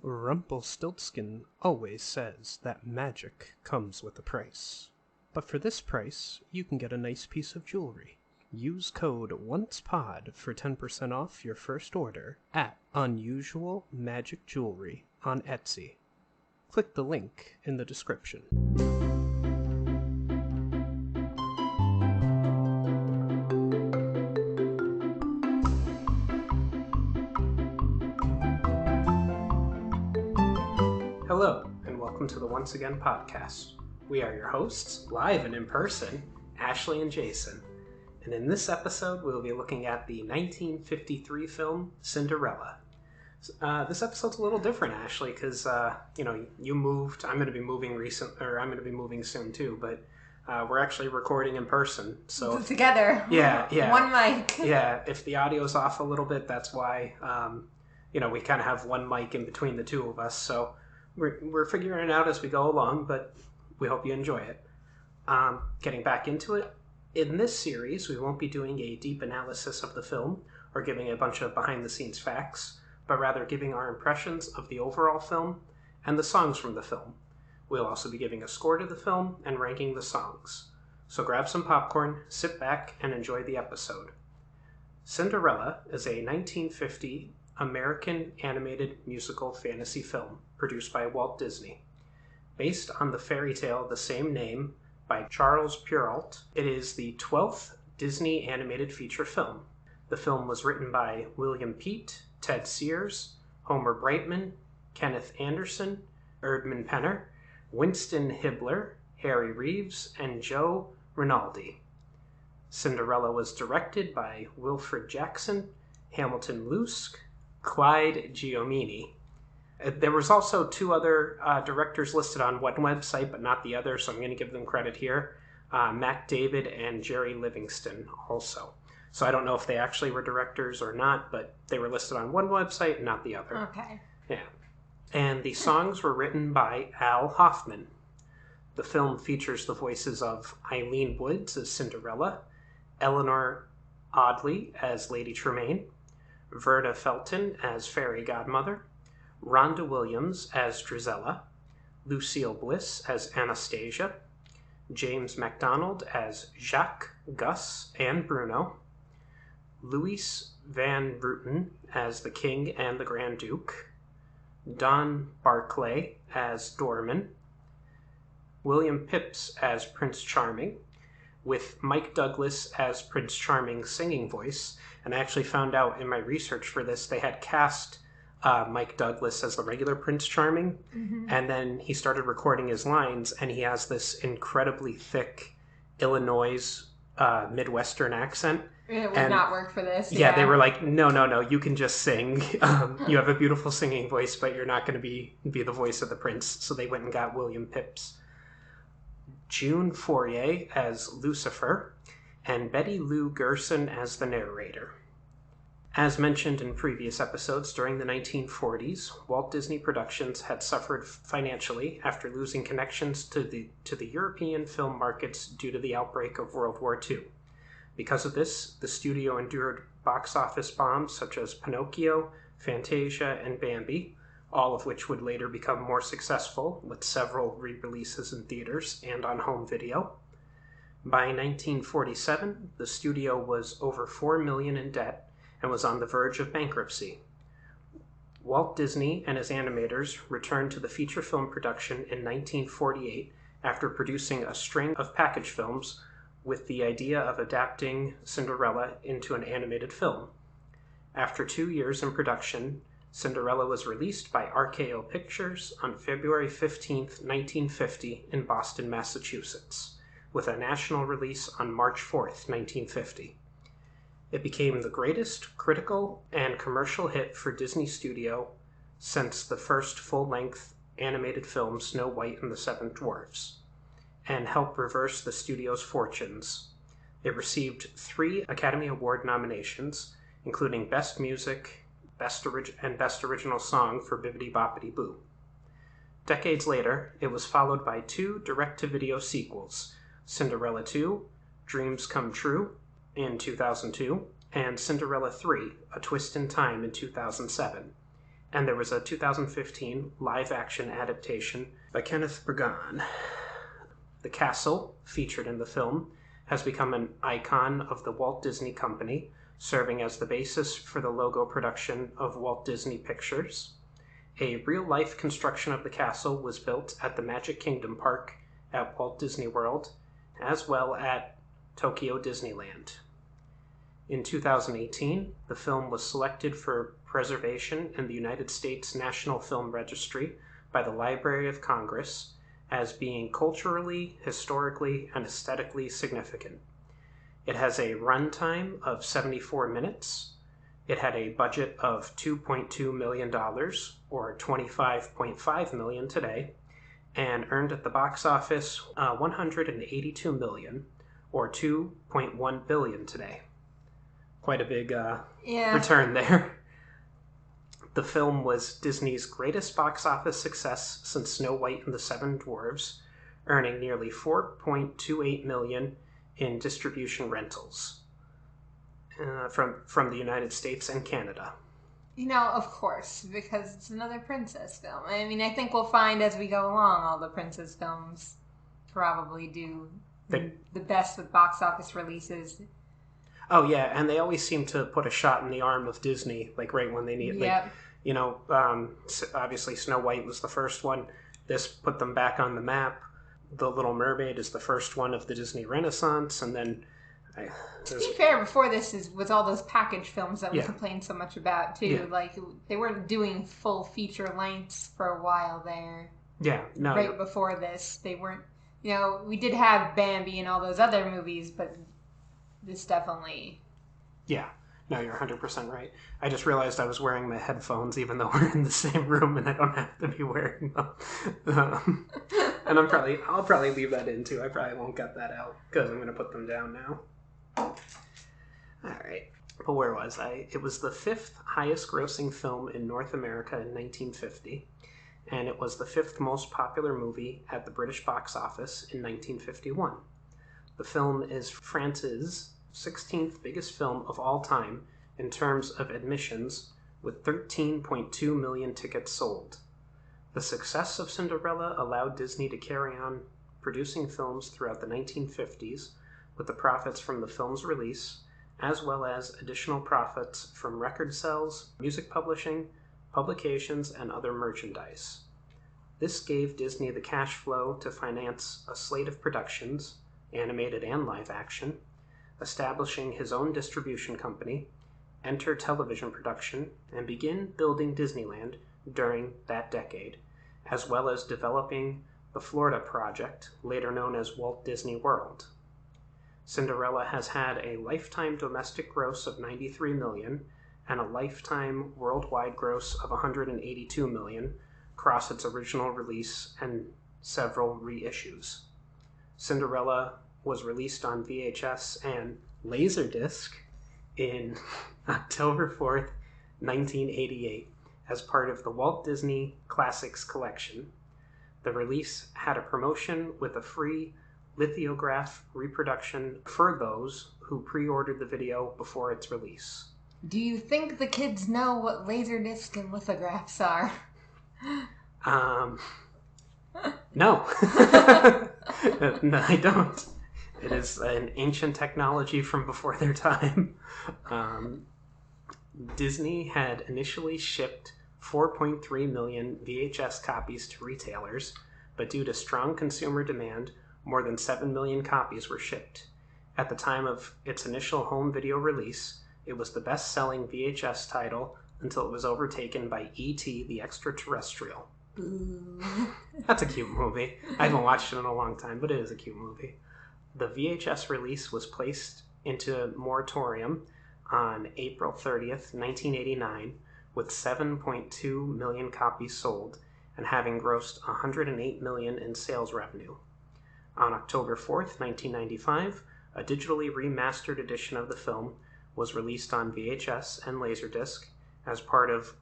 Rumpelstiltskin always says that magic comes with a price. But for this price, you can get a nice piece of jewelry. Use code ONCEPOD for 10% off your first order at Unusual Magic Jewelry on Etsy. Click the link in the description. Hello, and welcome to the Once Again podcast. We are your hosts, live and in person, Ashley and Jason. And in this episode, we'll be looking at the 1953 film Cinderella. This episode's a little different, Ashley, because you moved. I'm going to be moving soon too. But we're actually recording in person, so together. Yeah. One mic. Yeah. If the audio's off a little bit, that's why. We kind of have one mic in between the two of us, so. We're figuring it out as we go along, but we hope you enjoy it. Getting back into it, in this series, we won't be doing a deep analysis of the film or giving a bunch of behind-the-scenes facts, but rather giving our impressions of the overall film and the songs from the film. We'll also be giving a score to the film and ranking the songs. So grab some popcorn, sit back, and enjoy the episode. Cinderella is a 1950 American animated musical fantasy film produced by Walt Disney. Based on the fairy tale of the same name by Charles Perrault, it is the 12th Disney animated feature film. The film was written by William Peet, Ted Sears, Homer Brightman, Kenneth Anderson, Erdman Penner, Winston Hibler, Harry Reeves, and Joe Rinaldi. Cinderella was directed by Wilfred Jackson, Hamilton Luske, Clyde Giomini. There was also two other directors listed on one website, but not the other, so I'm going to give them credit here. Mac David and Jerry Livingston also. So I don't know if they actually were directors or not, but they were listed on one website and not the other. Okay. Yeah. And the songs were written by Al Hoffman. The film features the voices of Eileen Woods as Cinderella, Eleanor Audley as Lady Tremaine, Verna Felton as Fairy Godmother, Rhonda Williams as Drizella, Lucille Bliss as Anastasia, James MacDonald as Jacques, Gus, and Bruno, Louis Van Bruten as the King and the Grand Duke, Don Barclay as Dorman, William Phipps as Prince Charming, with Mike Douglas as Prince Charming's singing voice. And I actually found out in my research for this, they had cast Mike Douglas as the regular Prince Charming, and then he started recording his lines, and he has this incredibly thick Illinois Midwestern accent. It would not work for this. Yeah, they were like, no, you can just sing. You have a beautiful singing voice, but you're not going to be the voice of the prince. So they went and got William Phipps. June Fourier as Lucifer, and Betty Lou Gerson as the narrator. As mentioned in previous episodes, during the 1940s, Walt Disney Productions had suffered financially after losing connections to the European film markets due to the outbreak of World War II. Because of this, the studio endured box office bombs such as Pinocchio, Fantasia, and Bambi, all of which would later become more successful with several re-releases in theaters and on home video. By 1947, the studio was over $4 million in debt and was on the verge of bankruptcy. Walt Disney and his animators returned to the feature film production in 1948 after producing a string of package films with the idea of adapting Cinderella into an animated film. After 2 years in production, Cinderella was released by RKO Pictures on February 15, 1950 in Boston, Massachusetts, with a national release on March 4, 1950. It became the greatest critical and commercial hit for Disney Studio since the first full-length animated film Snow White and the Seven Dwarfs, and helped reverse the studio's fortunes. It received 3 Academy Award nominations, including Best Music, Best Original Song for Bibbidi Boppidi Boo. Decades later, it was followed by 2 direct-to-video sequels, Cinderella 2, Dreams Come True, in 2002, and Cinderella 3, A Twist in Time in 2007. And there was a 2015 live-action adaptation by Kenneth Branagh. The castle, featured in the film, has become an icon of the Walt Disney Company, serving as the basis for the logo production of Walt Disney Pictures. A real-life construction of the castle was built at the Magic Kingdom Park at Walt Disney World, as well at Tokyo Disneyland. In 2018, the film was selected for preservation in the United States National Film Registry by the Library of Congress as being culturally, historically, and aesthetically significant. It has a runtime of 74 minutes. It had a budget of $2.2 million, or $25.5 million today, and earned at the box office $182 million, or $2.1 billion today. Quite a big return there. The film was Disney's greatest box office success since Snow White and the Seven Dwarfs, earning nearly $4.28 million in distribution rentals from the United States and Canada. Of course, because it's another princess film. I mean, I think we'll find as we go along, all the princess films probably do the best with box office releases. Oh, yeah, and they always seem to put a shot in the arm of Disney, like right when they need it. Yep. Obviously Snow White was the first one. This put them back on the map. The Little Mermaid is the first one of the Disney Renaissance, and then... To be fair, before this was all those package films that we complained so much about, too. Yeah. Like, they weren't doing full feature lengths for a while there. Yeah, no. Right before this. They weren't... we did have Bambi and all those other movies, but... This definitely... Yeah. No, you're 100% right. I just realized I was wearing my headphones even though we're in the same room and I don't have to be wearing them. And I'll probably leave that in too. I probably won't cut that out because I'm going to put them down now. Alright. But where was I? It was the 5th highest grossing film in North America in 1950. And it was the 5th most popular movie at the British box office in 1951. The film is France's 16th biggest film of all time in terms of admissions, with 13.2 million tickets sold. The success of Cinderella allowed Disney to carry on producing films throughout the 1950s, with the profits from the film's release, as well as additional profits from record sales, music publishing, publications, and other merchandise. This gave Disney the cash flow to finance a slate of productions, animated and live action, establishing his own distribution company, enter television production, and begin building Disneyland during that decade, as well as developing the Florida project, later known as Walt Disney World. Cinderella has had a lifetime domestic gross of $93 million and a lifetime worldwide gross of $182 million across its original release and several reissues. Cinderella was released on VHS and Laserdisc in October 4th, 1988, as part of the Walt Disney Classics collection. The release had a promotion with a free lithograph reproduction for those who pre-ordered the video before its release. Do you think the kids know what Laserdisc and lithographs are? No. No, I don't. It is an ancient technology from before their time. Disney had initially shipped 4.3 million VHS copies to retailers, but due to strong consumer demand, more than 7 million copies were shipped. At the time of its initial home video release, it was the best-selling VHS title until it was overtaken by E.T. the Extraterrestrial. That's a cute movie. I haven't watched it in a long time, but it is a cute movie. The VHS release was placed into moratorium on April 30th, 1989, with 7.2 million copies sold and having grossed $108 million in sales revenue. On October 4th, 1995, a digitally remastered edition of the film was released on VHS and Laserdisc as part of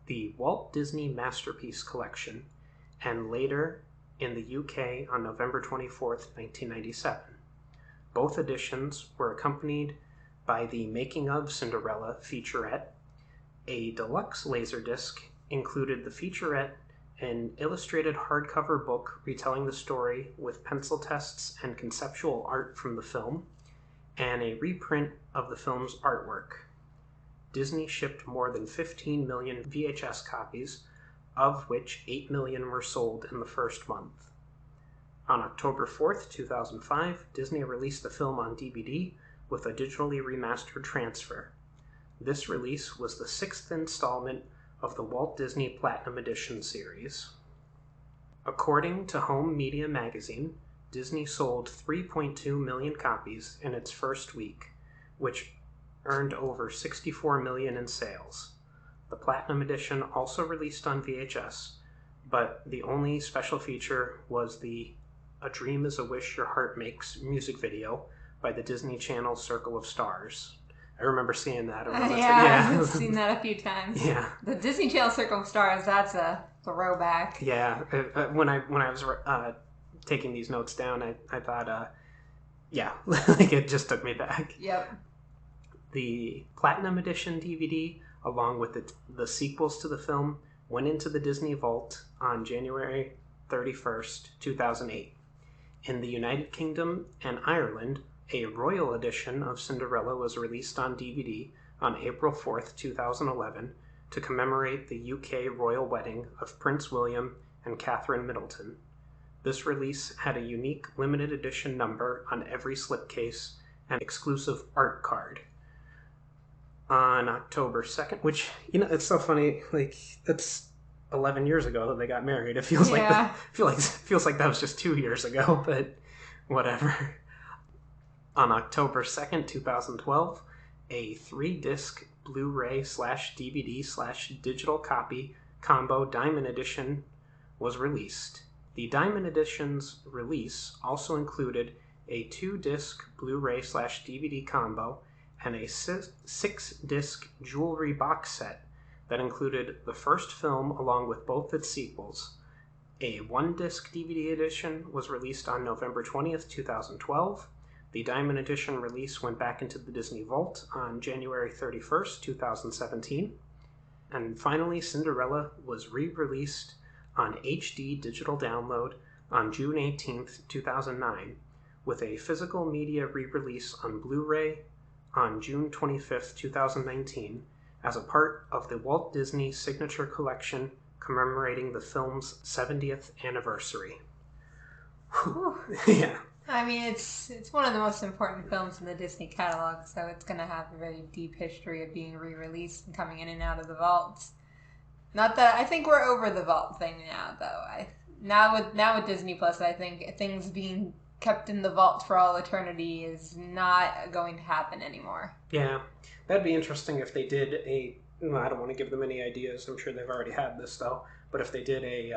the Walt Disney Masterpiece Collection, and later in the UK on November 24th, 1997. Both editions were accompanied by the Making of Cinderella featurette, a deluxe Laserdisc, included the featurette, an illustrated hardcover book retelling the story with pencil tests and conceptual art from the film, and a reprint of the film's artwork. Disney shipped more than 15 million VHS copies, of which 8 million were sold in the first month. On October 4th, 2005, Disney released the film on DVD with a digitally remastered transfer. This release was the 6th installment of the Walt Disney Platinum Edition series. According to Home Media Magazine, Disney sold 3.2 million copies in its first week, which earned over 64 million in sales. The Platinum Edition also released on VHS, but the only special feature was the A Dream is a Wish Your Heart Makes music video by the Disney Channel Circle of Stars. I remember seeing that. I've seen that a few times. Yeah. The Disney Channel Circle of Stars, that's a throwback. Yeah. When I was taking these notes down, I thought, like it just took me back. Yep. The Platinum Edition DVD, along with the sequels to the film, went into the Disney Vault on January 31st, 2008. In the United Kingdom and Ireland, a Royal edition of Cinderella was released on DVD on April 4th, 2011, to commemorate the UK royal wedding of Prince William and Catherine Middleton. This release had a unique limited edition number on every slipcase and exclusive art card. On October 2nd, which, it's so funny, like, it's 11 years ago that they got married. It feels like that was just 2 years ago, but whatever. On October 2nd, 2012, a 3-disc Blu-ray/DVD/digital copy combo Diamond Edition was released. The Diamond Edition's release also included a 2-disc Blu-ray/DVD combo and a 6-disc jewelry box set that included the first film along with both its sequels. A 1-disc DVD edition was released on November 20th, 2012. The Diamond Edition release went back into the Disney Vault on January 31st, 2017. And finally, Cinderella was re-released on HD digital download on June 18th, 2009, with a physical media re-release on Blu-ray on June 25th, 2019, as a part of the Walt Disney Signature Collection commemorating the film's 70th anniversary. Yeah. I mean, it's one of the most important films in the Disney catalog, so it's going to have a very deep history of being re-released and coming in and out of the vaults. Not that I think we're over the vault thing now, though. Now with Disney Plus, I think things being kept in the vault for all eternity is not going to happen anymore. Yeah, that'd be interesting if they did I don't want to give them any ideas. I'm sure they've already had this though. But if they did a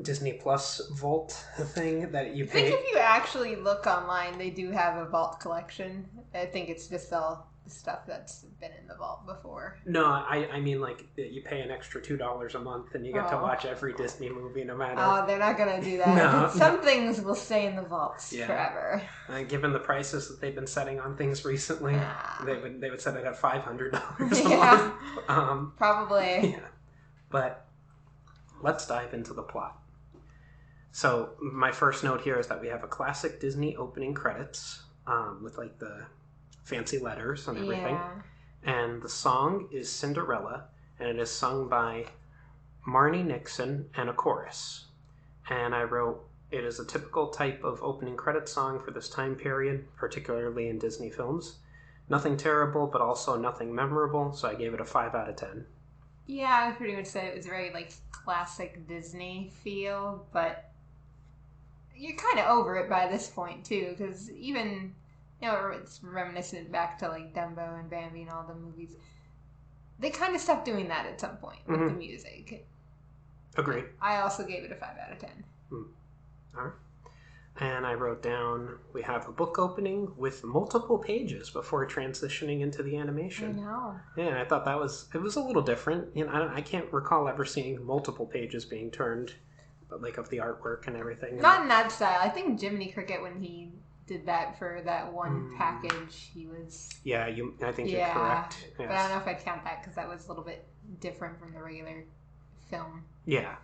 Disney Plus Vault thing that you pay. I think if you actually look online, they do have a vault collection. I think it's just all the stuff that's been in the vault before. No, I mean like you pay an extra $2 a month and you get to watch every Disney movie no matter. Oh, they're not going to do that. No, Some things will stay in the vaults forever. Given the prices that they've been setting on things recently, they would set it at $500 a month. Probably. Yeah. But let's dive into the plot. So my first note here is that we have a classic Disney opening credits with like the fancy letters and everything. Yeah. And the song is Cinderella, and it is sung by Marnie Nixon and a chorus. And I wrote, it is a typical type of opening credit song for this time period, particularly in Disney films. Nothing terrible, but also nothing memorable, so I gave it a 5 out of 10. Yeah, I would pretty much say it was very like classic Disney feel, but you're kind of over it by this point too, because even, it's reminiscent back to like Dumbo and Bambi and all the movies. They kind of stopped doing that at some point with the music. Agreed. I also gave it a 5 out of 10. All right. And I wrote down, we have a book opening with multiple pages before transitioning into the animation. I know. Yeah, I thought it was a little different. I can't recall ever seeing multiple pages being turned, but like of the artwork and everything. Not in that style. I think Jiminy Cricket, when he did that for that one package, he was... Yeah, I think you're correct. Yes. But I don't know if I'd count that because that was a little bit different from the regular film. Yeah.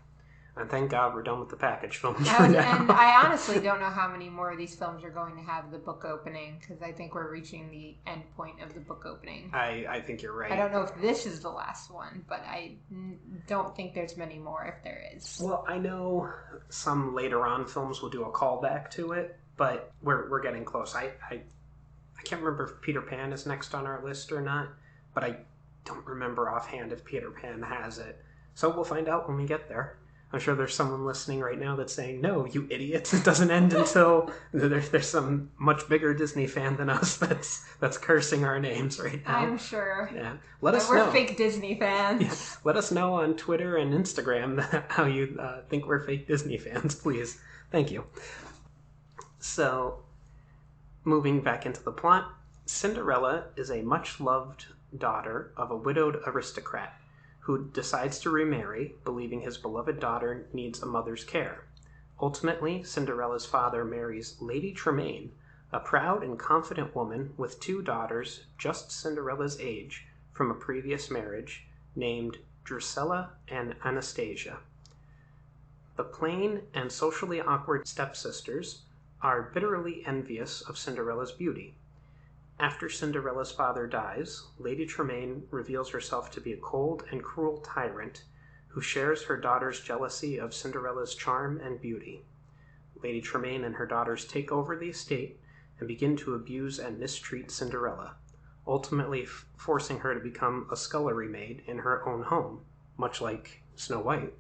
And thank God we're done with the package films And I honestly don't know how many more of these films are going to have the book opening, because I think we're reaching the end point of the book opening. I think you're right. I don't know if this is the last one, but I don't think there's many more if there is. Well, I know some later on films will do a callback to it, but we're getting close. I can't remember if Peter Pan is next on our list or not, but I don't remember offhand if Peter Pan has it. So we'll find out when we get there. I'm sure there's someone listening right now that's saying, no, you idiots, it doesn't end until... There's some much bigger Disney fan than us that's cursing our names right now. I'm sure. Yeah. Let us know. We're fake Disney fans. Yeah. Let us know on Twitter and Instagram how you think we're fake Disney fans, please. Thank you. So, moving back into the plot, Cinderella is a much-loved daughter of a widowed aristocrat who decides to remarry, believing his beloved daughter needs a mother's care. Ultimately, Cinderella's father marries Lady Tremaine, a proud and confident woman with 2 daughters just Cinderella's age from a previous marriage, named Drusilla and Anastasia. The plain and socially awkward stepsisters are bitterly envious of Cinderella's beauty. After Cinderella's father dies, Lady Tremaine reveals herself to be a cold and cruel tyrant who shares her daughter's jealousy of Cinderella's charm and beauty. Lady Tremaine and her daughters take over the estate and begin to abuse and mistreat Cinderella, ultimately forcing her to become a scullery maid in her own home, much like Snow White,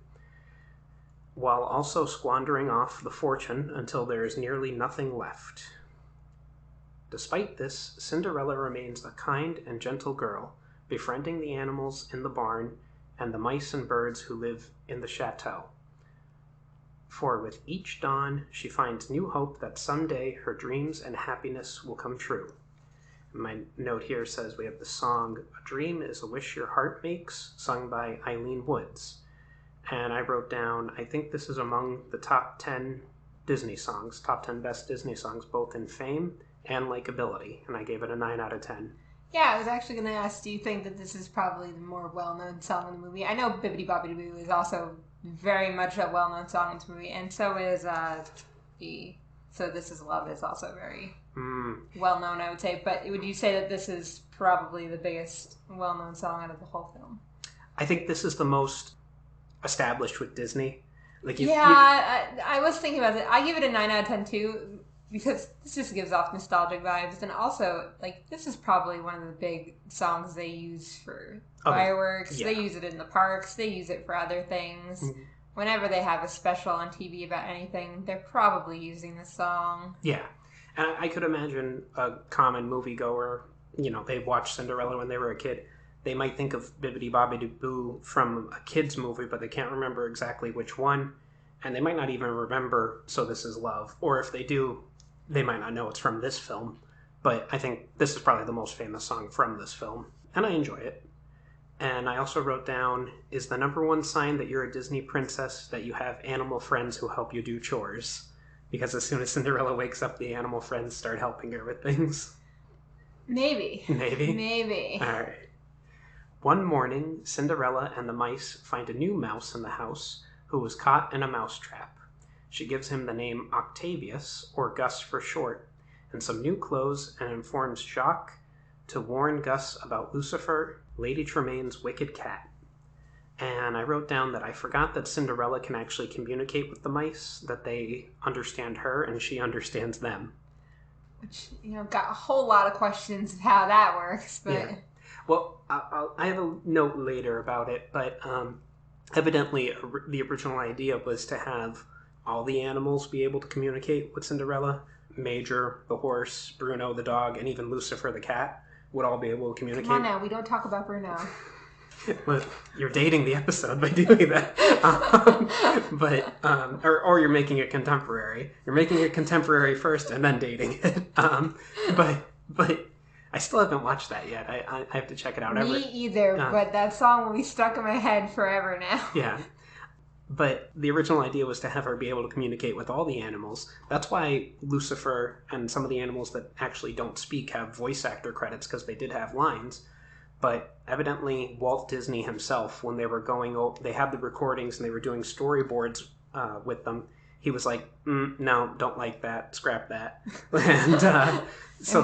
while also squandering off the fortune until there is nearly nothing left. Despite this, Cinderella remains a kind and gentle girl, befriending the animals in the barn and the mice and birds who live in the chateau. For with each dawn, she finds new hope that someday her dreams and happiness will come true. My note here says we have the song, "A Dream is a Wish Your Heart Makes," sung by Eileen Woods. And I wrote down, I think this is among the top 10 Disney songs, top 10 best Disney songs, both in fame and likability, and I gave it a 9 out of 10. Yeah, I was actually going to ask, do you think that this is probably the more well-known song in the movie? I know Bibbidi Bobbidi Boo is also very much a well-known song in this movie, and so is So This Is Love is also very well-known, I would say. But would you say that this is probably the biggest well-known song out of the whole film? I think this is the most established with Disney. I was thinking about it. I give it a 9 out of 10 too, because this just gives off nostalgic vibes, and also, this is probably one of the big songs they use for fireworks. Yeah. They use it in the parks. They use it for other things. Mm-hmm. Whenever they have a special on TV about anything, they're probably using this song. Yeah, and I could imagine a common moviegoer, they watched Cinderella when they were a kid. They might think of Bibbidi Bobbidi Boo from a kid's movie, but they can't remember exactly which one, and they might not even remember So This Is Love, or if they do, they might not know it's from this film, but I think this is probably the most famous song from this film, and I enjoy it. And I also wrote down, is the number one sign that you're a Disney princess that you have animal friends who help you do chores? Because as soon as Cinderella wakes up, the animal friends start helping her with things. Maybe. All right. One morning, Cinderella and the mice find a new mouse in the house who was caught in a mousetrap. She gives him the name Octavius, or Gus for short, and some new clothes, and informs Jaq to warn Gus about Lucifer, Lady Tremaine's wicked cat. And I wrote down that I forgot that Cinderella can actually communicate with the mice, that they understand her and she understands them. Which, got a whole lot of questions of how that works, but... Yeah. Well, I have a note later about it, but evidently the original idea was to have all the animals be able to communicate with Cinderella. Major, the horse, Bruno, the dog, and even Lucifer, the cat, would all be able to communicate. Come on now, we don't talk about Bruno. Well, you're dating the episode by doing that. Or you're making it contemporary. You're making it contemporary first and then dating it. But I still haven't watched that yet. I have to check it out. Me either, but that song will be stuck in my head forever now. Yeah. But the original idea was to have her be able to communicate with all the animals. That's why Lucifer and some of the animals that actually don't speak have voice actor credits, because they did have lines. But evidently, Walt Disney himself, when they were they had the recordings and they were doing storyboards with them. He was like, no, don't like that, scrap that. And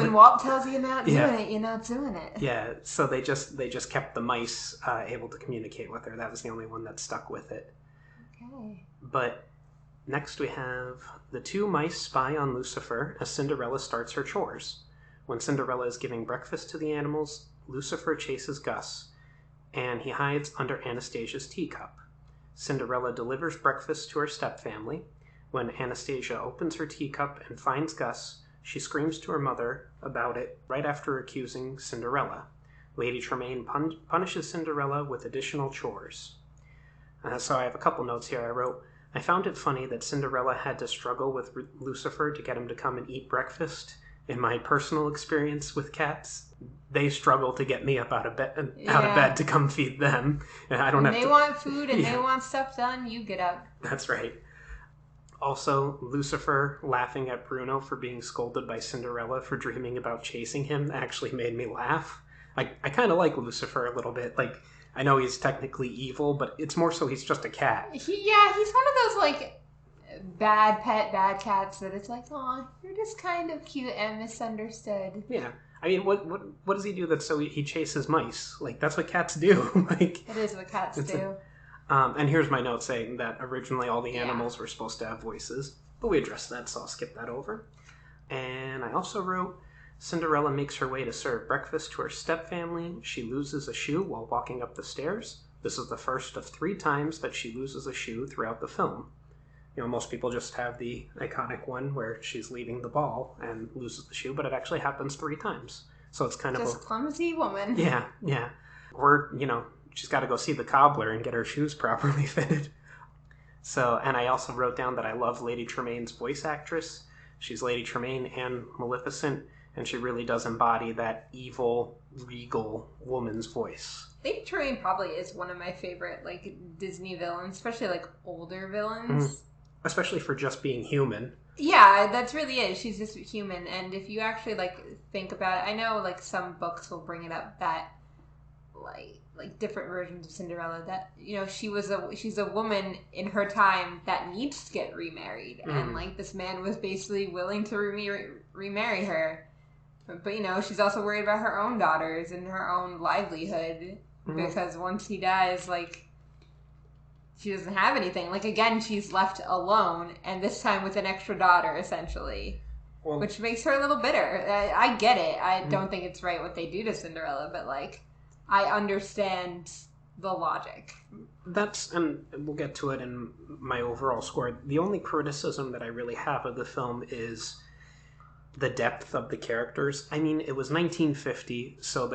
when Walt tells you you're not doing it, you're not doing it. Yeah, so they just kept the mice able to communicate with her. That was the only one that stuck with it. Okay. But next we have the two mice spy on Lucifer as Cinderella starts her chores. When Cinderella is giving breakfast to the animals, Lucifer chases Gus, and he hides under Anastasia's teacup. Cinderella delivers breakfast to her stepfamily. When Anastasia opens her teacup and finds Gus, she screams to her mother about it right after accusing Cinderella. Lady Tremaine punishes Cinderella with additional chores. So I have a couple notes here. I wrote, I found it funny that Cinderella had to struggle with Lucifer to get him to come and eat breakfast. In my personal experience with cats, they struggle to get me up out of bed to come feed them. And I don't have they want food and they want stuff done, you get up. That's right. Also, Lucifer laughing at Bruno for being scolded by Cinderella for dreaming about chasing him actually made me laugh. I kind of like Lucifer a little bit. Like, I know he's technically evil, but it's more so he's just a cat. He's one of those, like, bad cats that it's like, oh, you're just kind of cute and misunderstood. Yeah. I mean, what does he do that's so he chases mice? Like, that's what cats do. Like, it is what cats do. And here's my note saying that originally all the animals were supposed to have voices, but we addressed that, so I'll skip that over. And I also wrote, Cinderella makes her way to serve breakfast to her stepfamily. She loses a shoe while walking up the stairs. This is the first of 3 times that she loses a shoe throughout the film. You know, most people just have the iconic one where she's leaving the ball and loses the shoe, but it actually happens 3 times. So it's kind of just a clumsy woman. Yeah. Or, she's got to go see the cobbler and get her shoes properly fitted. So, and I also wrote down that I love Lady Tremaine's voice actress. She's Lady Tremaine and Maleficent, and she really does embody that evil, regal woman's voice. Lady Tremaine probably is one of my favorite, like, Disney villains, especially, like, older villains. Mm-hmm. Especially for just being human. Yeah, that's really it. She's just human, and if you actually, like, think about it, I know, like, some books will bring it up that, like different versions of Cinderella, that, she's a woman in her time that needs to get remarried, and, like, this man was basically willing to remarry her. But, she's also worried about her own daughters and her own livelihood, because once he dies, like, she doesn't have anything. Like, again, she's left alone, and this time with an extra daughter, essentially. Well, which makes her a little bitter. I get it. I don't think it's right what they do to Cinderella, but, like, I understand the logic. And we'll get to it in my overall score. The only criticism that I really have of the film is the depth of the characters. I mean, it was 1950, so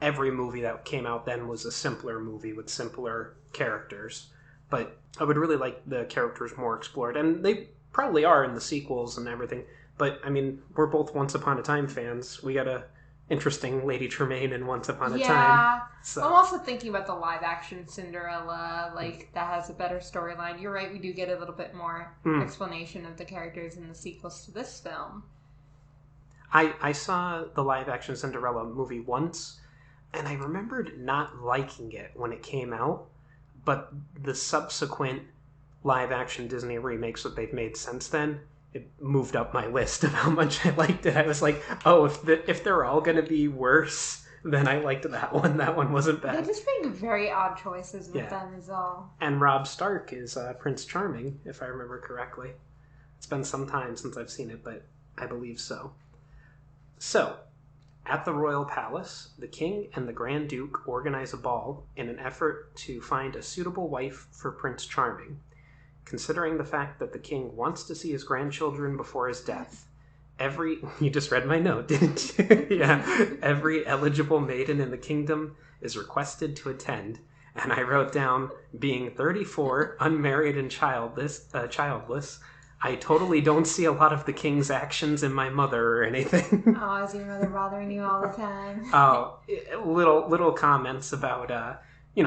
every movie that came out then was a simpler movie with simpler characters. But I would really like the characters more explored, and they probably are in the sequels and everything. But, I mean, we're both Once Upon a Time fans. We got a interesting Lady Tremaine in Once Upon a Time. So. I'm also thinking about the live-action Cinderella, like, that has a better storyline. You're right, we do get a little bit more explanation of the characters in the sequels to this film. I saw the live-action Cinderella movie once, and I remembered not liking it when it came out, but the subsequent live-action Disney remakes that they've made since then, it moved up my list of how much I liked it. I was like, oh, if they're all going to be worse, then I liked that one. That one wasn't bad. They just make very odd choices with them is all. And Rob Stark is Prince Charming, if I remember correctly. It's been some time since I've seen it, but I believe so. So, at the royal palace, the king and the Grand Duke organize a ball in an effort to find a suitable wife for Prince Charming. Considering the fact that the king wants to see his grandchildren before his death, you just read my note, didn't you? Yeah. Every eligible maiden in the kingdom is requested to attend. And I wrote down, being 34, unmarried and childless, I totally don't see a lot of the king's actions in my mother or anything. Oh, is your mother bothering you all the time? Oh, little comments about,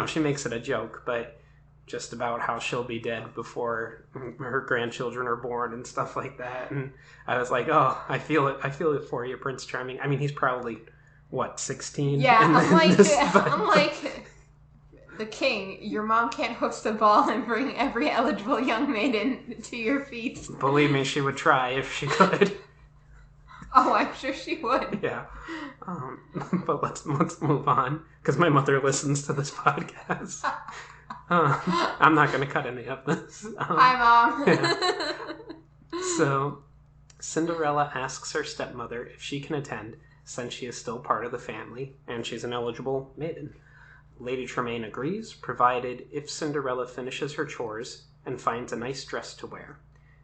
she makes it a joke, but just about how she'll be dead before her grandchildren are born and stuff like that. And I was like, oh, I feel it for you, Prince Charming. I mean, he's probably what, 16? Yeah, I'm I'm like the king. Your mom can't host a ball and bring every eligible young maiden to your feet. Believe me, she would try if she could. Oh, I'm sure she would. Yeah. But let's move on, because my mother listens to this podcast. I'm not going to cut any of this. Hi, Mom. Yeah. So, Cinderella asks her stepmother if she can attend, since she is still part of the family, and she's an eligible maiden. Lady Tremaine agrees, provided if Cinderella finishes her chores and finds a nice dress to wear.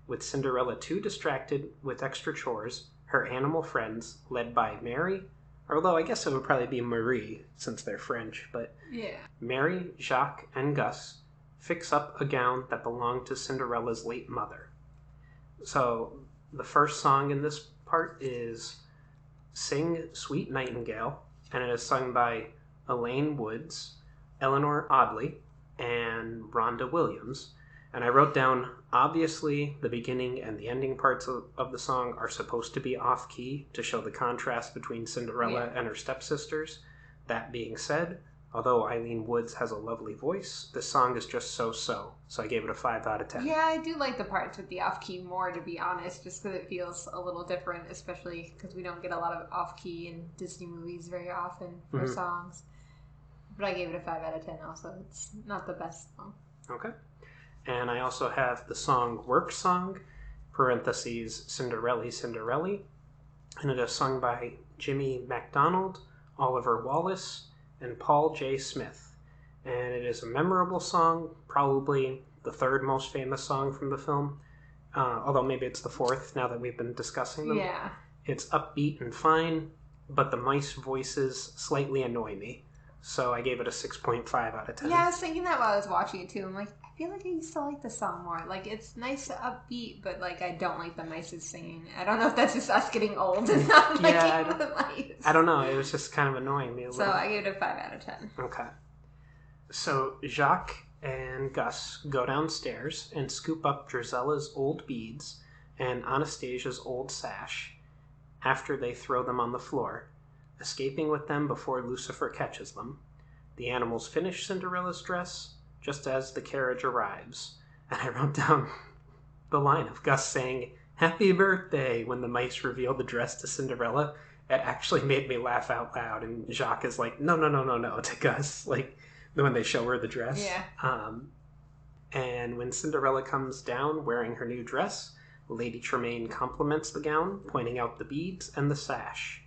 With Cinderella too distracted with extra chores, her animal friends, led by Mary, although I guess it would probably be Marie, since they're French, but yeah. Mary, Jacques, and Gus fix up a gown that belonged to Cinderella's late mother. So, the first song in this part is Sing Sweet Nightingale, and it is sung by Elaine Woods, Eleanor Audley, and Rhonda Williams. And I wrote down, obviously, the beginning and the ending parts of the song are supposed to be off-key to show the contrast between Cinderella and her stepsisters. That being said, although Eileen Woods has a lovely voice, this song is just so-so. So I gave it a 5 out of 10. Yeah, I do like the parts with the off-key more, to be honest, just because it feels a little different, especially because we don't get a lot of off-key in Disney movies very often for songs. But I gave it a 5 out of 10 also. It's not the best song. Okay. And I also have the song Work Song, parentheses, Cinderella, Cinderella, and it is sung by Jimmy MacDonald, Oliver Wallace, and Paul J. Smith. And it is a memorable song, probably the third most famous song from the film, although maybe it's the fourth now that we've been discussing them. Yeah. It's upbeat and fine, but the mice voices slightly annoy me. So I gave it a 6.5 out of 10. Yeah, I was thinking that while I was watching it too. I'm like, I feel like I used to like the song more. Like, it's nice to upbeat, but like, I don't like the mice singing. I don't know if that's just us getting old and not liking the mice. I don't know. It was just kind of annoying me a little. So I gave it a 5 out of 10. Okay. So Jacques and Gus go downstairs and scoop up Drizella's old beads and Anastasia's old sash after they throw them on the floor, escaping with them before Lucifer catches them. The animals finish Cinderella's dress just as the carriage arrives. And I wrote down the line of Gus saying, "Happy birthday," when the mice reveal the dress to Cinderella. It actually made me laugh out loud. And Jacques is like, no, to Gus. Like, when they show her the dress. Yeah. And when Cinderella comes down wearing her new dress, Lady Tremaine compliments the gown, pointing out the beads and the sash.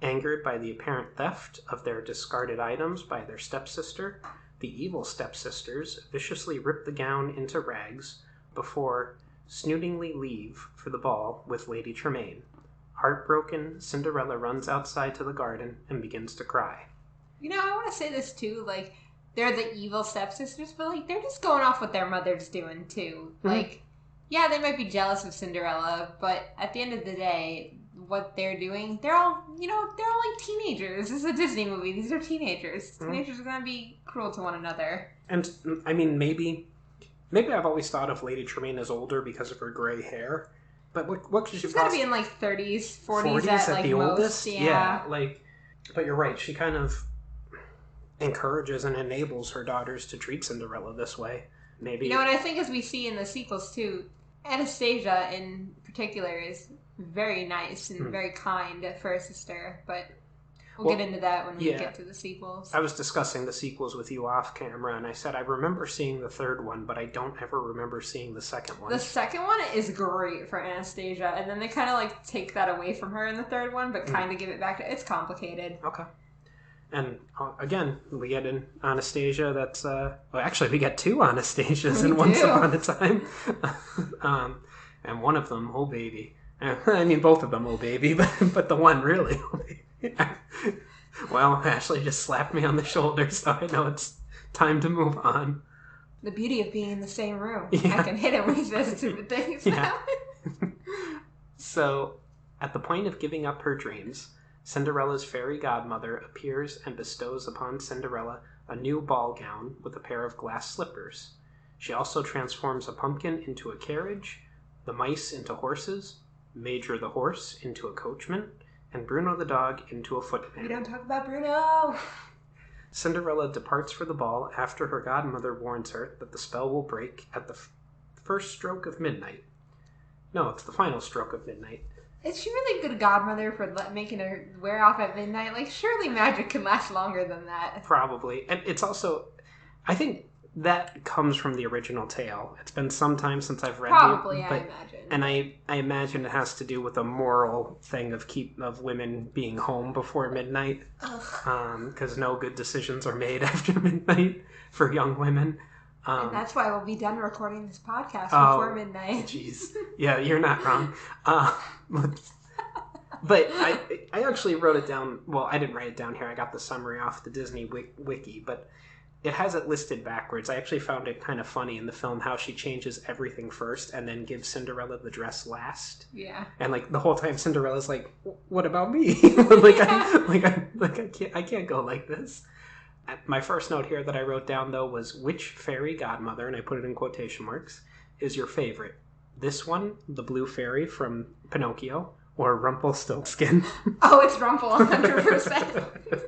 Angered by the apparent theft of their discarded items by their stepsister, the evil stepsisters viciously rip the gown into rags before snootingly leave for the ball with Lady Tremaine. Heartbroken, Cinderella runs outside to the garden and begins to cry. You know, I want to say this too, like, they're the evil stepsisters, but like, they're just going off what their mother's doing too. Mm-hmm. Like, yeah, they might be jealous of Cinderella, but at the end of the day, what they're doing, they're all like teenagers. This is a Disney movie. These are teenagers. Teenagers are going to be cruel to one another. And, I mean, maybe I've always thought of Lady Tremaine as older because of her gray hair. But what could She's got to be in, like, 30s, 40s at like, the most. Oldest? Yeah, like, but you're right. She kind of encourages and enables her daughters to treat Cinderella this way. Maybe. You know what I think, as we see in the sequels, too, Anastasia, in particular, is very nice and very kind for her sister, but we'll get into that when we get to the sequels. I was discussing the sequels with you off camera, and I said I remember seeing the third one, but I don't ever remember seeing the second one. The second one is great for Anastasia, and then they kind of like take that away from her in the third one, but kind of give it back to... It's complicated. Okay. And again, we get an Anastasia that's... well, actually, we get two Anastasias in Once Upon a Time. And one of them, oh baby. I mean, both of them, oh baby, but the one really, oh baby. Well, Ashley just slapped me on the shoulder, so I know it's time to move on. The beauty of being in the same room. Yeah. I can hit him when he says stupid things. Yeah. So, at the point of giving up her dreams, Cinderella's fairy godmother appears and bestows upon Cinderella a new ball gown with a pair of glass slippers. She also transforms a pumpkin into a carriage, the mice into horses, Major the horse into a coachman, and Bruno the dog into a footman. We don't talk about Bruno! Cinderella departs for the ball after her godmother warns her that the spell will break at the first stroke of midnight. No, it's the final stroke of midnight. Is she really a good godmother for making her wear off at midnight? Like, surely magic can last longer than that. Probably. And it's also... I think that comes from the original tale. It's been some time since I've read Probably, it. I imagine. And I imagine it has to do with a moral thing of women being home before midnight. Because no good decisions are made after midnight for young women. And that's why we'll be done recording this podcast before midnight. Jeez. Yeah, you're not wrong. But I actually wrote it down. Well, I didn't write it down here. I got the summary off the Disney wiki, but it has it listed backwards. I actually found it kind of funny in the film how she changes everything first and then gives Cinderella the dress last. Yeah. And like the whole time Cinderella's like, "What about me?" I can't go like this. My first note here that I wrote down though was, which fairy godmother, and I put it in quotation marks, is your favorite? This one, the blue fairy from Pinocchio, or Rumpelstiltskin? Oh, it's Rumple, 100%.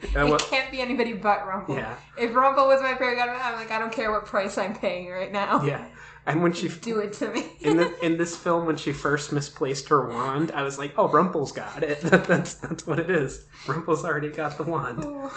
It can't be anybody but Rumple. Yeah. If Rumple was my fairy godmother, I'm like, I don't care what price I'm paying right now. Yeah. And when she... Do it to me. in this film, when she first misplaced her wand, I was like, oh, Rumple's got it. That's what it is. Rumple's already got the wand. Oh.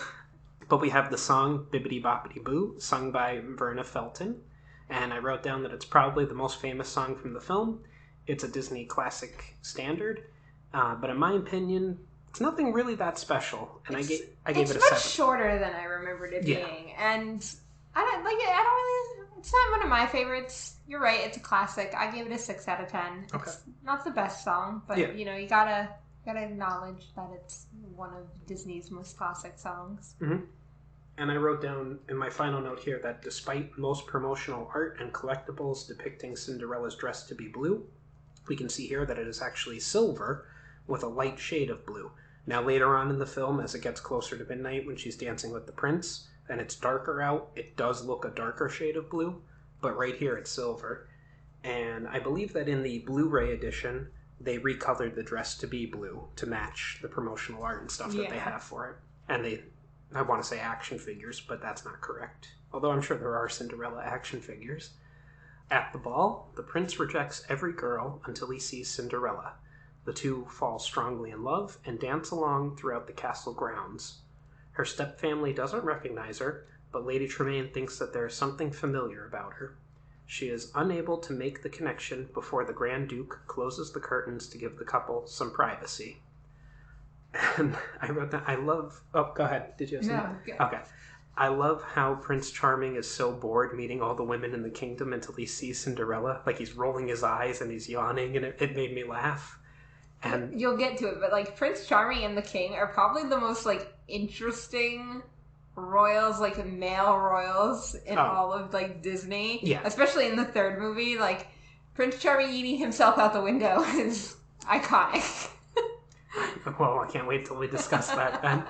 But we have the song Bibbidi Boppidi Boo, sung by Verna Felton. And I wrote down that it's probably the most famous song from the film. It's a Disney classic standard. But in my opinion... It's nothing really that special, and I gave it a 7. It's much shorter than I remembered it being, and I don't really. It's not one of my favorites. You're right; it's a classic. I gave it a 6 out of 10. Okay. It's not the best song, but you gotta acknowledge that it's one of Disney's most classic songs. Mm-hmm. And I wrote down in my final note here that despite most promotional art and collectibles depicting Cinderella's dress to be blue, we can see here that it is actually silver with a light shade of blue. Now later on in the film, as it gets closer to midnight when she's dancing with the prince, and it's darker out, it does look a darker shade of blue, but right here it's silver. And I believe that in the Blu-ray edition, they recolored the dress to be blue to match the promotional art and stuff that they have for it. And I want to say action figures, but that's not correct. Although I'm sure there are Cinderella action figures. At the ball, the prince rejects every girl until he sees Cinderella. The two fall strongly in love and dance along throughout the castle grounds. Her stepfamily doesn't recognize her, but Lady Tremaine thinks that there is something familiar about her. She is unable to make the connection before the Grand Duke closes the curtains to give the couple some privacy. And I wrote that, oh, go ahead. Did you have something? No, okay. I love how Prince Charming is so bored meeting all the women in the kingdom until he sees Cinderella. Like he's rolling his eyes and he's yawning, and it made me laugh. And you'll get to it, but like Prince Charming and the King are probably the most like interesting royals, like male royals in all of like Disney. Yeah. Especially in the third movie. Like Prince Charming eating himself out the window is iconic. Well, I can't wait till we discuss that then.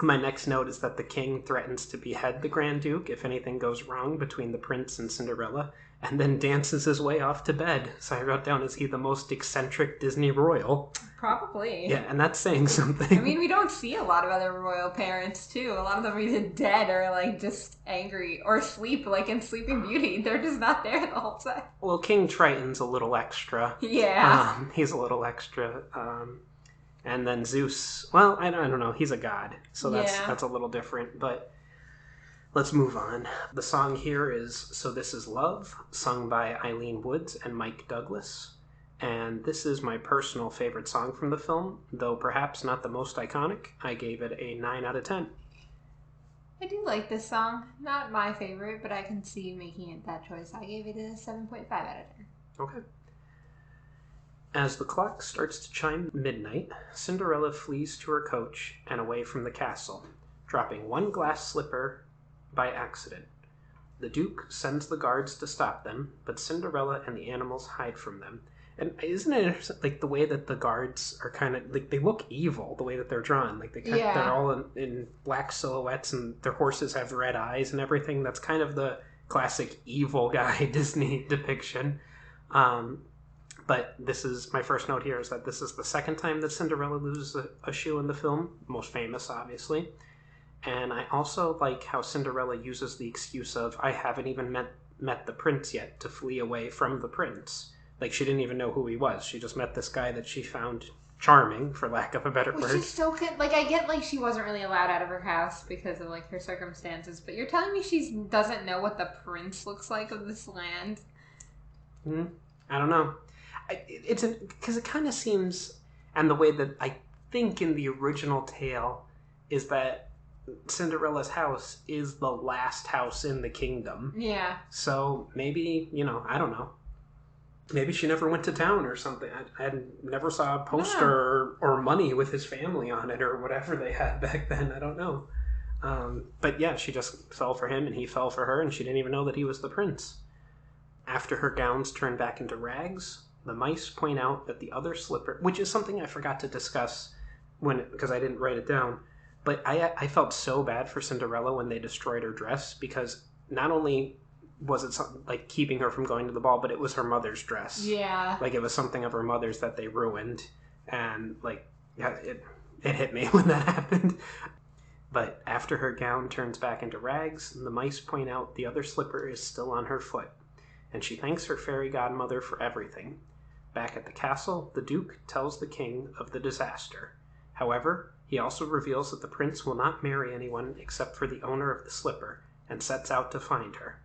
My next note is that the king threatens to behead the Grand Duke if anything goes wrong between the prince and Cinderella, and then dances his way off to bed. So I wrote down, is he the most eccentric Disney royal? Probably. Yeah, and that's saying something. I mean, we don't see a lot of other royal parents, too. A lot of them are either dead or, like, just angry or asleep, like in Sleeping Beauty. They're just not there the whole time. Well, King Triton's a little extra. Yeah. He's a little extra. And then Zeus, well, I don't know. He's a god, so that's a little different, but let's move on. The song here is So This Is Love, sung by Eileen Woods and Mike Douglas. And this is my personal favorite song from the film, though perhaps not the most iconic. I gave it a 9 out of 10. I do like this song. Not my favorite, but I can see you making it that choice. I gave it a 7.5 out of 10. Okay. As the clock starts to chime midnight, Cinderella flees to her coach and away from the castle, dropping one glass slipper by accident. The Duke sends the guards to stop them, but Cinderella and the animals hide from them. And isn't it interesting, like, the way that the guards are kind of, like, they look evil, the way that they're drawn. Like, they're all in black silhouettes, and their horses have red eyes and everything. That's kind of the classic evil guy Disney depiction. But this is my first note here is that this is the second time that Cinderella loses a shoe in the film, most famous, obviously. And I also like how Cinderella uses the excuse of, I haven't even met the prince yet, to flee away from the prince. Like, she didn't even know who he was. She just met this guy that she found charming, for lack of a better word. Which is so good. Like, I get, like, she wasn't really allowed out of her house because of, like, her circumstances, but you're telling me she doesn't know what the prince looks like of this land? I don't know. Because it kind of seems, and the way that I think in the original tale is that Cinderella's house is the last house in the kingdom. Yeah. So maybe, I don't know. Maybe she never went to town or something. I never saw a poster or money with his family on it or whatever they had back then. I don't know. But yeah, she just fell for him and he fell for her, and she didn't even know that he was the prince. After her gowns turn back into rags, the mice point out that the other slipper, which is something I forgot to discuss because I didn't write it down, but I felt so bad for Cinderella when they destroyed her dress, because not only was it something like keeping her from going to the ball, but it was her mother's dress. Yeah. Like, it was something of her mother's that they ruined, and like, yeah, it hit me when that happened. But after her gown turns back into rags, the mice point out the other slipper is still on her foot, and she thanks her fairy godmother for everything. Back at the castle, the Duke tells the king of the disaster. However, he also reveals that the prince will not marry anyone except for the owner of the slipper, and sets out to find her.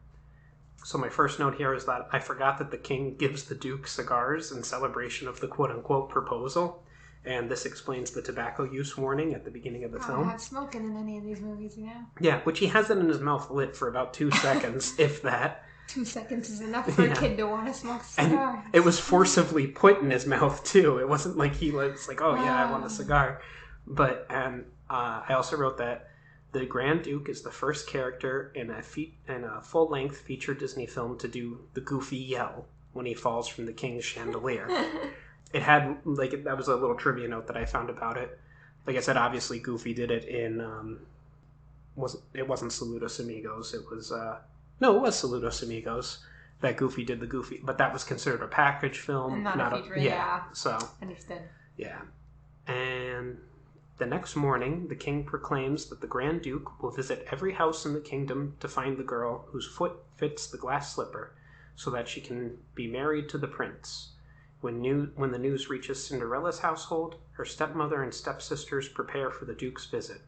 So my first note here is that I forgot that the king gives the Duke cigars in celebration of the quote-unquote proposal, and this explains the tobacco use warning at the beginning of the film. Not smoking in any of these movies, Yeah, which he has it in his mouth lit for about 2 seconds, if that. 2 seconds is enough for a kid to want to smoke cigars. And it was forcibly put in his mouth, too. It wasn't like he was like, oh yeah, I want a cigar. But, I also wrote that the Grand Duke is the first character in a full-length feature Disney film to do the goofy yell when he falls from the king's chandelier. It had, like, that was a little trivia note that I found about it. Like I said, obviously Goofy did it in, it wasn't Saludos Amigos, it was, no, it was Saludos Amigos that Goofy did the Goofy, but that was considered a package film. And not a feature, yeah. So. Understood. Yeah. And the next morning, the king proclaims that the Grand Duke will visit every house in the kingdom to find the girl whose foot fits the glass slipper, so that she can be married to the prince. When the news reaches Cinderella's household, her stepmother and stepsisters prepare for the Duke's visit.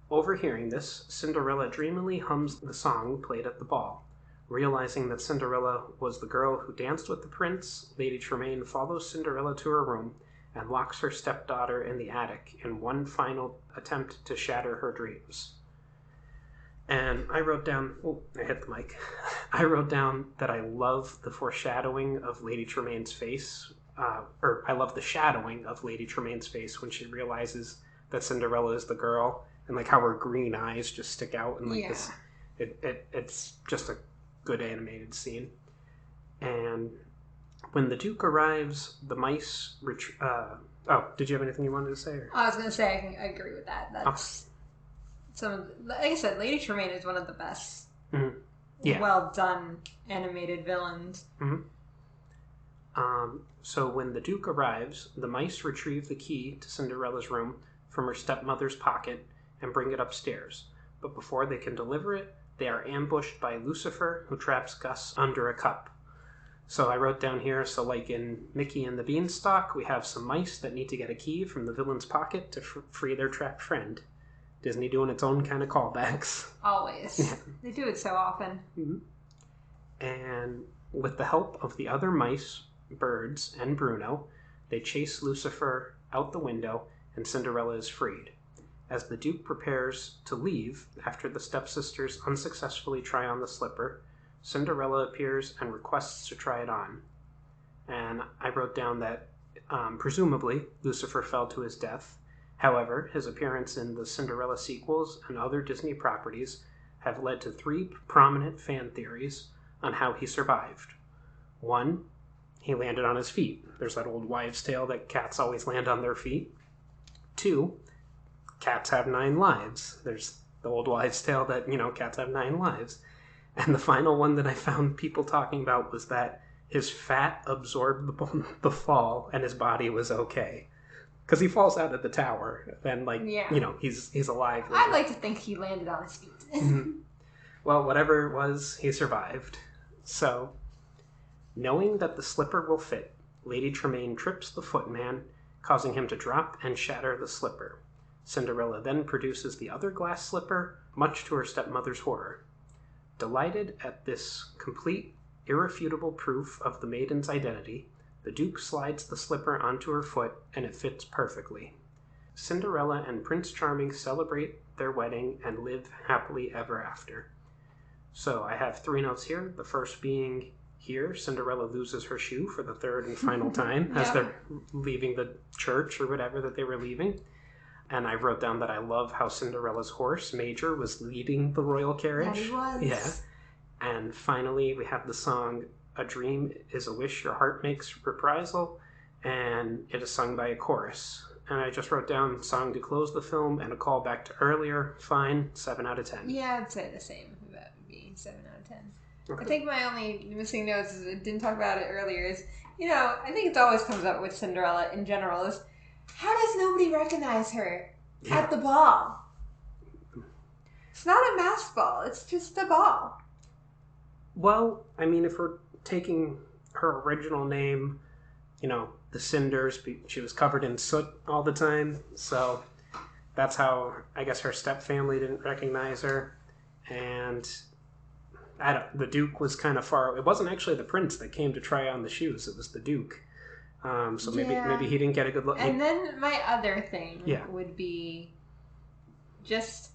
Overhearing this, Cinderella dreamily hums the song played at the ball. Realizing that Cinderella was the girl who danced with the prince, Lady Tremaine follows Cinderella to her room and locks her stepdaughter in the attic in one final attempt to shatter her dreams. And I wrote down... Oh, I hit the mic. I wrote down that I love the foreshadowing of Lady Tremaine's face. I love the shadowing of Lady Tremaine's face when she realizes that Cinderella is the girl, and like how her green eyes just stick out, and like this... It's just a good animated scene. And when the Duke arrives, the mice... did you have anything you wanted to say? Or? I was going to say, I agree with that. That's like I said, Lady Tremaine is one of the best well done animated villains. So when the Duke arrives, the mice retrieve the key to Cinderella's room from her stepmother's pocket and bring it upstairs. But before they can deliver it, they are ambushed by Lucifer, who traps Gus under a cup. So I wrote down here, so like in Mickey and the Beanstalk, we have some mice that need to get a key from the villain's pocket to free their trapped friend. Disney doing its own kind of callbacks. Always. Yeah. They do it so often. And with the help of the other mice, Birds, and Bruno, they chase Lucifer out the window, and Cinderella is freed. As the Duke prepares to leave after the stepsisters unsuccessfully try on the slipper, Cinderella appears and requests to try it on. And I wrote down that, presumably, Lucifer fell to his death. However, his appearance in the Cinderella sequels and other Disney properties have led to 3 prominent fan theories on how he survived. 1, he landed on his feet. There's that old wives' tale that cats always land on their feet. 2, cats have 9 lives. There's the old wives' tale that, cats have 9 lives. And the final one that I found people talking about was that his fat absorbed the fall and his body was okay. Because he falls out of the tower, and he's alive. I'd like to think he landed on his feet. Well, whatever it was, he survived. So, knowing that the slipper will fit, Lady Tremaine trips the footman, causing him to drop and shatter the slipper. Cinderella then produces the other glass slipper, much to her stepmother's horror. Delighted at this complete, irrefutable proof of the maiden's identity, the Duke slides the slipper onto her foot, and it fits perfectly. Cinderella and Prince Charming celebrate their wedding and live happily ever after. So I have 3 notes here. The first being here, Cinderella loses her shoe for the third and final time as they're leaving the church or whatever that they were leaving. And I wrote down that I love how Cinderella's horse, Major, was leading the royal carriage. Yeah, he was. Yeah. And finally, we have the song "A Dream is a Wish Your Heart Makes" reprisal, and it is sung by a chorus. And I just wrote down song to close the film and a call back to earlier. Fine, 7 out of 10. Yeah, I'd say the same. That would be 7 out of 10. Okay. I think my only missing notes is I didn't talk about it earlier. Is I think it always comes up with Cinderella in general. Is how does nobody recognize her at the ball? It's not a masked ball. It's just a ball. Well, I mean, if we're taking her original name, the Cinders, she was covered in soot all the time, so that's how I guess her stepfamily didn't recognize her. And the Duke was kind of far. It wasn't actually the prince that came to try on the shoes; it was the Duke. So maybe he didn't get a good look. And then my other thing would be just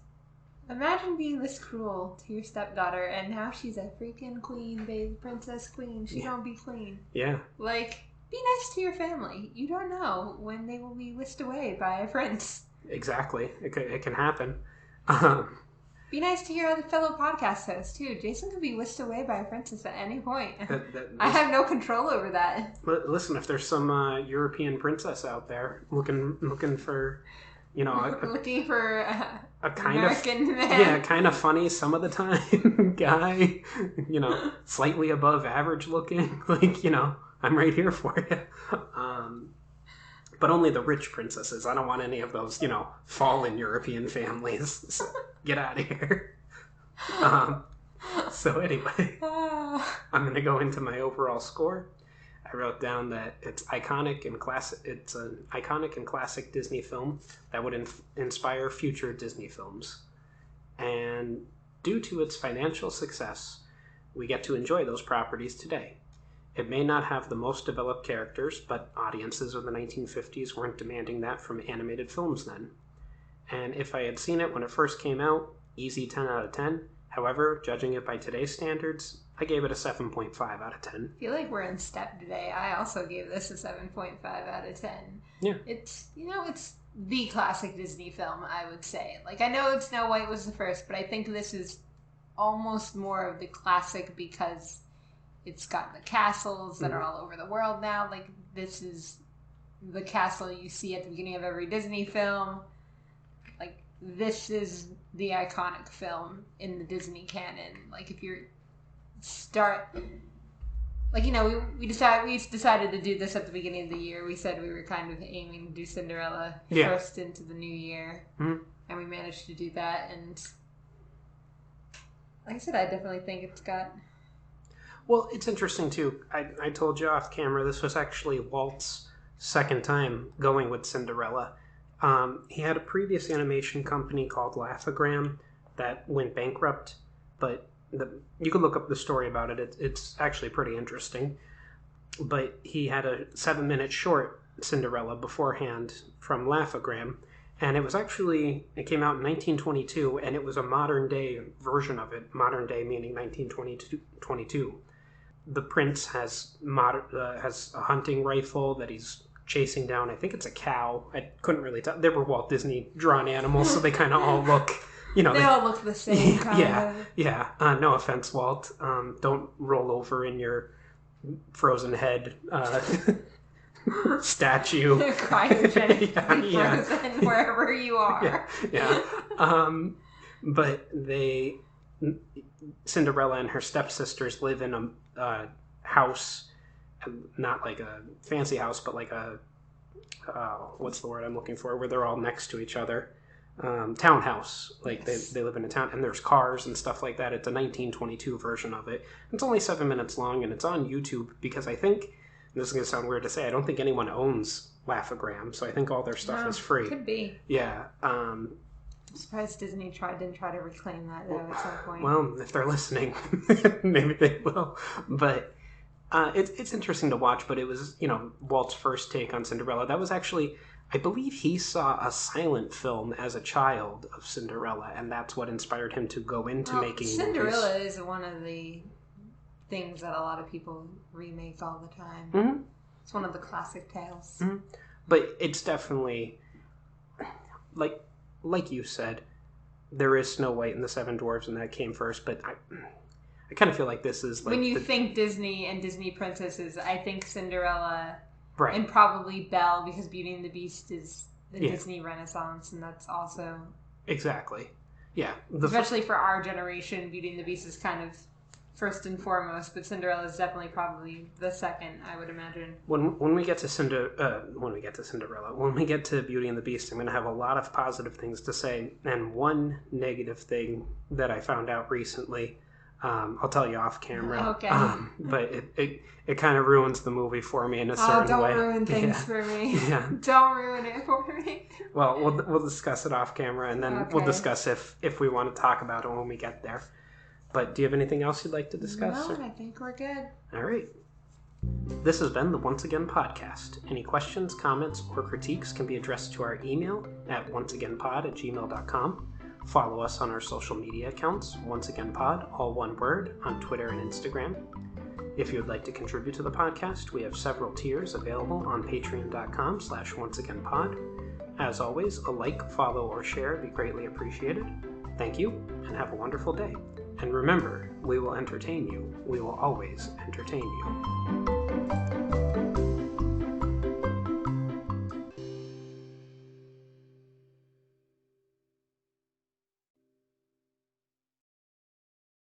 imagine being this cruel to your stepdaughter, and now she's a freaking queen, babe, princess queen. She gonna be queen. Yeah. Be nice to your family. You don't know when they will be whisked away by a prince. Exactly. It can happen. Be nice to your other fellow podcast hosts, too. Jason could be whisked away by a princess at any point. I have no control over that. Listen, if there's some European princess out there looking for, looking for a kind American of man. Yeah, kind of funny some of the time guy, slightly above average looking, I'm right here for you. But only the rich princesses. I don't want any of those, fallen European families. So get out of here. So anyway, I'm going to go into my overall score. I wrote down that it's iconic and classic. It's an iconic and classic Disney film that would inspire future Disney films. And due to its financial success, we get to enjoy those properties today. It may not have the most developed characters, but audiences of the 1950s weren't demanding that from animated films then. And if I had seen it when it first came out, easy 10 out of 10. However, judging it by today's standards, I gave it a 7.5 out of 10. I feel like we're in step today. I also gave this a 7.5 out of 10. Yeah. It's, it's the classic Disney film, I would say. I know Snow White was the first, but I think this is almost more of the classic because it's got the castles that are all over the world now. This is the castle you see at the beginning of every Disney film. This is the iconic film in the Disney canon. If you're we decided to do this at the beginning of the year. We said we were kind of aiming to do Cinderella first into the new year. Mm-hmm. And we managed to do that. And like I said, I definitely think it's got... Well, it's interesting, too. I told you off camera, this was actually Walt's second time going with Cinderella. He had a previous animation company called Laugh-O-Gram that went bankrupt, but you can look up the story about it. It's actually pretty interesting. But he had a 7-minute short, Cinderella, beforehand from Laugh-O-Gram, and it came out in 1922, and it was a modern-day version of it. Modern day meaning 1922. The prince has a hunting rifle that he's chasing down. I think it's a cow. I couldn't really tell. They were Walt Disney drawn animals, so they kind of all look, they all look the same. Yeah. No offense, Walt. Don't roll over in your frozen head statue. Cryogenic frozen wherever you are. Yeah. But Cinderella and her stepsisters live in a house not like a fancy house, but like a what's the word I'm looking for, where they're all next to each other. Townhouse. Like Yes. they live in a town, and there's cars and stuff like that. It's a 1922 version of it. It's only 7 minutes long, and it's on YouTube because I think, and this is going to sound weird to say, I don't think anyone owns Laugh-O-Gram, so I think all their stuff is free. Could be. Yeah. I'm surprised Disney didn't try to reclaim that though at some point. Well, if they're listening, maybe they will. But it's interesting to watch. But it was, Walt's first take on Cinderella. That was actually, I believe he saw a silent film as a child of Cinderella, and that's what inspired him to go into making Cinderella movies. is one of the things that a lot of people remake all the time. Mm-hmm. It's one of the classic tales. Mm-hmm. But it's definitely, like you said, there is Snow White and the Seven Dwarfs, and that came first. But I kind of feel like this is like when you think Disney and Disney princesses, I think Cinderella, right, and probably Belle, because Beauty and the Beast is the Disney Renaissance, and that's also exactly, yeah. Especially for our generation, Beauty and the Beast is kind of first and foremost, but Cinderella is definitely probably the second, I would imagine. When we get to Cinderella, when we get to Beauty and the Beast, I'm going to have a lot of positive things to say, and one negative thing that I found out recently, I'll tell you off camera. Okay. But it kind of ruins the movie for me in a certain way. Don't ruin things for me. Yeah. Don't ruin it for me. Well, we'll discuss it off camera, and then we'll discuss if we want to talk about it when we get there. But do you have anything else you'd like to discuss? No, I think we're good. All right. This has been the Once Again podcast. Any questions, comments, or critiques can be addressed to our email at onceagainpod@gmail.com. Follow us on our social media accounts, Once Again Pod, all one word, on Twitter and Instagram. If you would like to contribute to the podcast, we have several tiers available on patreon.com/onceagainpod. As always, a like, follow, or share would be greatly appreciated. Thank you, and have a wonderful day. And remember, we will entertain you. We will always entertain you.